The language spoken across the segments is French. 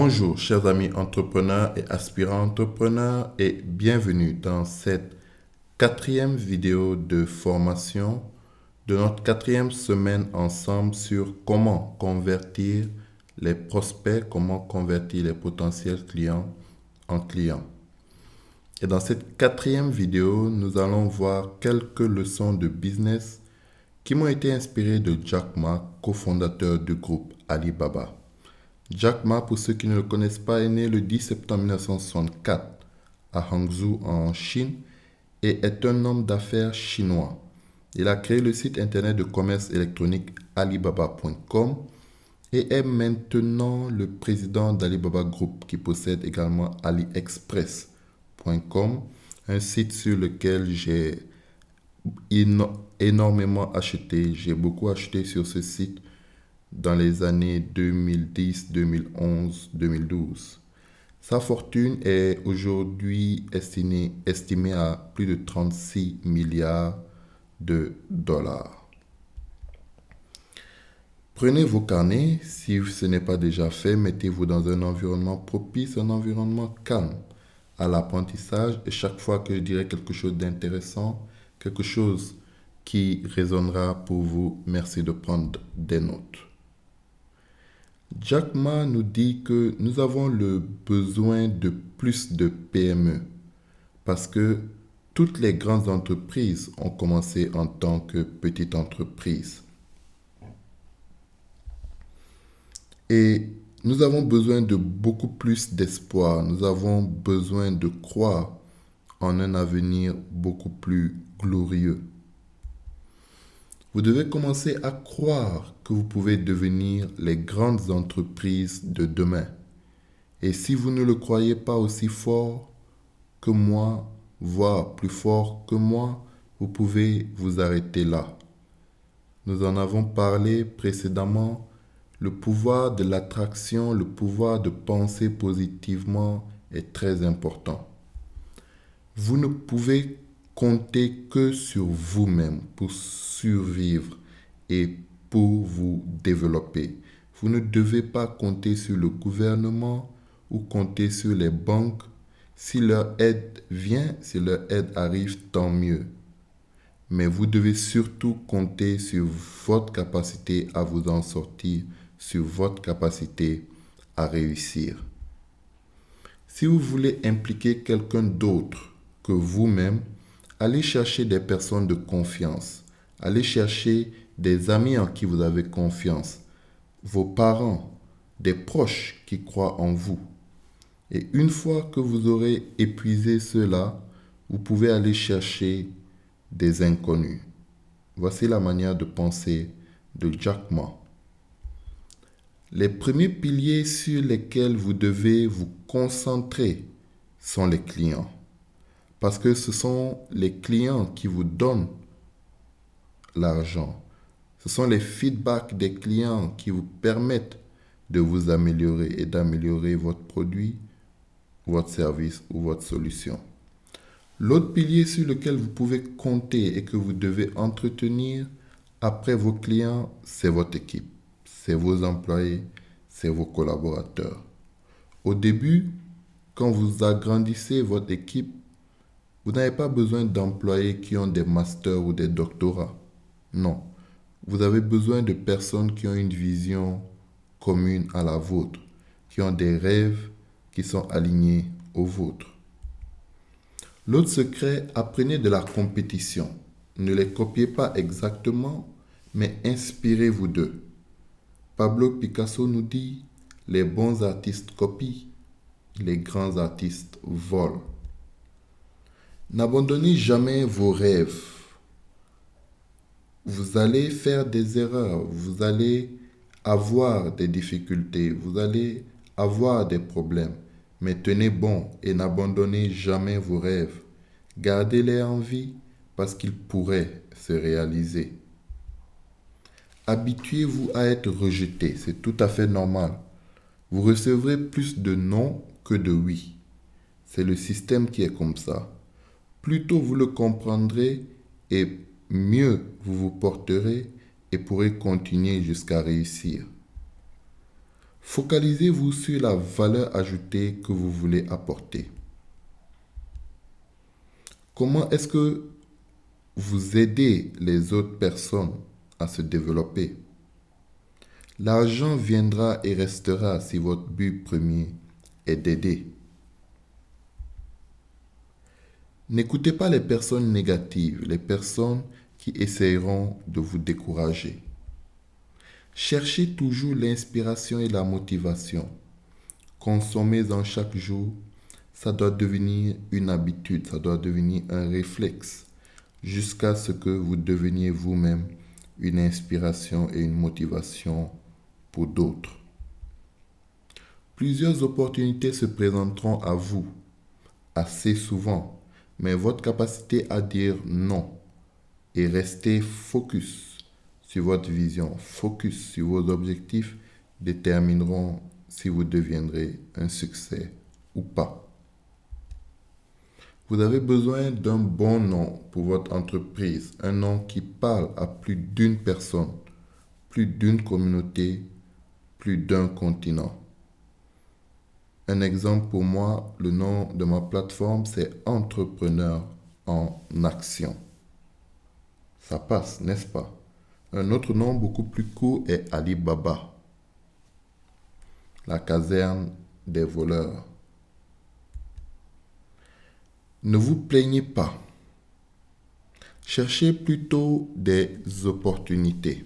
Bonjour, chers amis entrepreneurs et aspirants entrepreneurs, et bienvenue dans cette quatrième vidéo de formation de notre quatrième semaine ensemble sur comment convertir les prospects, comment convertir les potentiels clients en clients. Et dans cette quatrième vidéo, nous allons voir quelques leçons de business qui m'ont été inspirées de Jack Ma, cofondateur du groupe Alibaba. Jack Ma, pour ceux qui ne le connaissent pas, est né le 10 septembre 1964 à Hangzhou en Chine et est un homme d'affaires chinois. Il a créé le site internet de commerce électronique Alibaba.com et est maintenant le président d'Alibaba Group qui possède également AliExpress.com, un site sur lequel j'ai énormément acheté. J'ai beaucoup acheté sur ce site dans les années 2010, 2011, 2012. Sa fortune est aujourd'hui estimée à plus de 36 milliards de dollars. Prenez vos carnets, si ce n'est pas déjà fait, mettez-vous dans un environnement propice, un environnement calme à l'apprentissage, et chaque fois que je dirai quelque chose d'intéressant, quelque chose qui résonnera pour vous, merci de prendre des notes. Jack Ma nous dit que nous avons le besoin de plus de PME parce que toutes les grandes entreprises ont commencé en tant que petites entreprises. Et nous avons besoin de beaucoup plus d'espoir. Nous avons besoin de croire en un avenir beaucoup plus glorieux. Vous devez commencer à croire que vous pouvez devenir les grandes entreprises de demain. Et si vous ne le croyez pas aussi fort que moi, voire plus fort que moi, vous pouvez vous arrêter là. Nous en avons parlé précédemment. Le pouvoir de l'attraction, le pouvoir de penser positivement est très important. Vous ne pouvez comptez que sur vous-même pour survivre et pour vous développer. Vous ne devez pas compter sur le gouvernement ou compter sur les banques. Si leur aide vient, si leur aide arrive, tant mieux. Mais vous devez surtout compter sur votre capacité à vous en sortir, sur votre capacité à réussir. Si vous voulez impliquer quelqu'un d'autre que vous-même, allez chercher des personnes de confiance. Allez chercher des amis en qui vous avez confiance. Vos parents, des proches qui croient en vous. Et une fois que vous aurez épuisé cela, vous pouvez aller chercher des inconnus. Voici la manière de penser de Jack Ma. Les premiers piliers sur lesquels vous devez vous concentrer sont les clients. Parce que ce sont les clients qui vous donnent l'argent. Ce sont les feedbacks des clients qui vous permettent de vous améliorer et d'améliorer votre produit, votre service ou votre solution. L'autre pilier sur lequel vous pouvez compter et que vous devez entretenir après vos clients, c'est votre équipe. C'est vos employés, c'est vos collaborateurs. Au début, quand vous agrandissez votre équipe, vous n'avez pas besoin d'employés qui ont des masters ou des doctorats. Non. Vous avez besoin de personnes qui ont une vision commune à la vôtre, qui ont des rêves qui sont alignés aux vôtres. L'autre secret, apprenez de la compétition. Ne les copiez pas exactement, mais inspirez-vous d'eux. Pablo Picasso nous dit, les bons artistes copient, les grands artistes volent. N'abandonnez jamais vos rêves. Vous allez faire des erreurs, vous allez avoir des difficultés, vous allez avoir des problèmes. Mais tenez bon et n'abandonnez jamais vos rêves. Gardez-les en vie parce qu'ils pourraient se réaliser. Habituez-vous à être rejeté, c'est tout à fait normal. Vous recevrez plus de non que de oui. C'est le système qui est comme ça. Plus tôt vous le comprendrez et mieux vous vous porterez et pourrez continuer jusqu'à réussir. Focalisez-vous sur la valeur ajoutée que vous voulez apporter. Comment est-ce que vous aidez les autres personnes à se développer? L'argent viendra et restera si votre but premier est d'aider. N'écoutez pas les personnes négatives, les personnes qui essayeront de vous décourager. Cherchez toujours l'inspiration et la motivation. Consommez-en chaque jour. Ça doit devenir une habitude, ça doit devenir un réflexe, jusqu'à ce que vous deveniez vous-même une inspiration et une motivation pour d'autres. Plusieurs opportunités se présenteront à vous assez souvent, mais votre capacité à dire non et rester focus sur votre vision, focus sur vos objectifs détermineront si vous deviendrez un succès ou pas. Vous avez besoin d'un bon nom pour votre entreprise, un nom qui parle à plus d'une personne, plus d'une communauté, plus d'un continent. Un exemple pour moi, le nom de ma plateforme, c'est Entrepreneur en Action. Ça passe, n'est-ce pas? Un autre nom beaucoup plus court est Alibaba, la caserne des voleurs. Ne vous plaignez pas. Cherchez plutôt des opportunités.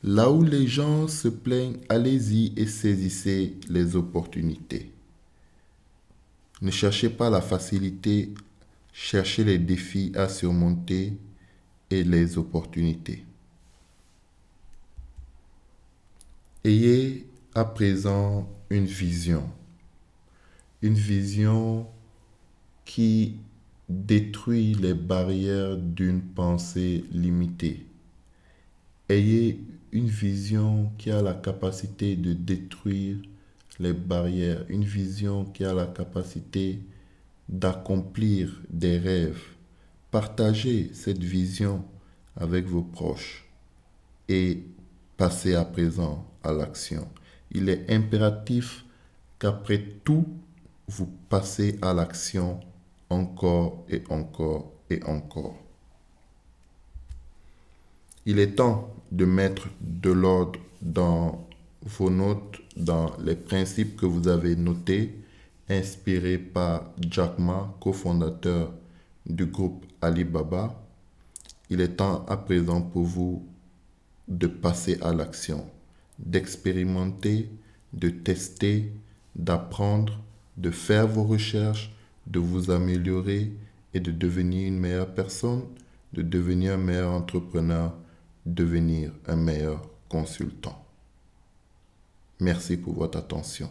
Là où les gens se plaignent, allez-y et saisissez les opportunités. Ne cherchez pas la facilité, cherchez les défis à surmonter et les opportunités. Ayez à présent une vision qui détruit les barrières d'une pensée limitée. Ayez une vision qui a la capacité de détruire les barrières, une vision qui a la capacité d'accomplir des rêves. Partagez cette vision avec vos proches et passez à présent à l'action. Il est impératif qu'après tout, vous passez à l'action encore et encore et encore. Il est temps de mettre de l'ordre dans vos notes, dans les principes que vous avez notés, inspirés par Jack Ma, cofondateur du groupe Alibaba. Il est temps à présent pour vous de passer à l'action, d'expérimenter, de tester, d'apprendre, de faire vos recherches, de vous améliorer et de devenir une meilleure personne, de devenir un meilleur entrepreneur, devenir un meilleur consultant. Merci pour votre attention.